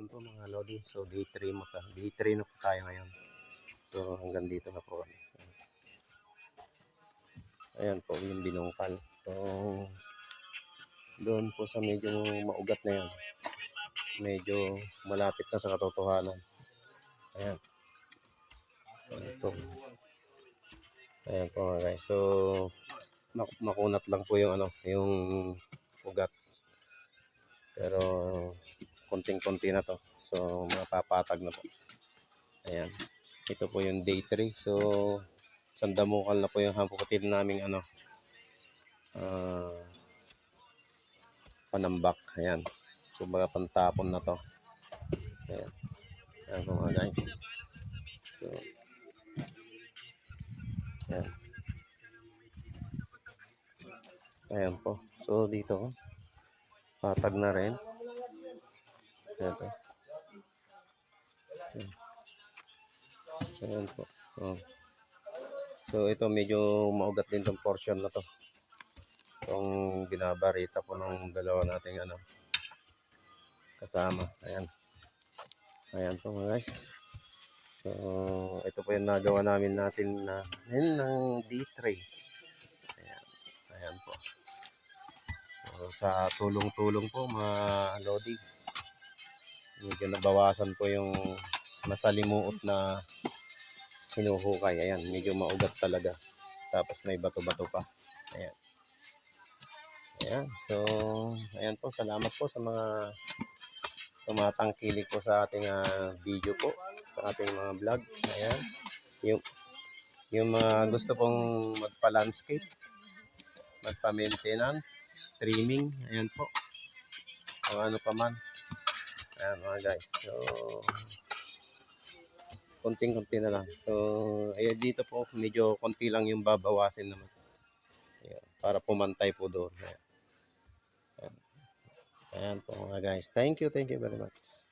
Ayan po mga Lodi. So day 3 mo ta. Day 3 na po tayo ngayon. So hanggang dito na po kami. So, ayan po yung binungkal. So doon po sa medyo maugat na yan. Medyo malapit na sa katotohanan. Ayan. Ayan po. Ayan po mga guys. So makunat lang po yung yung ugat. Pero konting-konti na to. So mapapatag na po. Ayan. Ito po yung day 3. So sandamukal na po yung hampukutin naming panambak. Ayan. So mga pantapon na to. Ayan. Ayan po mga guys. So ayan. Ayan po. So dito patag na rin. Ayan po. Ayan. Ayan po. Oh. So ito medyo maugat din tong portion na to. Itong binabarita po ng dalawa nating kasama. Ayan. Ayan po mga guys. So ito po yung nagawa natin na ng D3. Ayan. Ayan po. So sa tulong-tulong po mga Lodi. Medyo nabawasan po yung masalimuot na hinuhukay. Ayan, medyo maugat talaga. Tapos may bato-bato pa. Ayan. Ayan. So, ayan po. Salamat po sa mga tumatangkilik po sa ating video po. Sa ating mga vlog. Ayan. Yung mga gusto pong magpa-landscape, magpa-maintenance, trimming. Ayan po. O ano pa man. Ayan mga guys. So, konting-konti na lang. So, ayan dito po, medyo konti lang yung babawasin naman. Ayan, para pumantay po doon. Ayan. Ayan po mga guys. Thank you very much.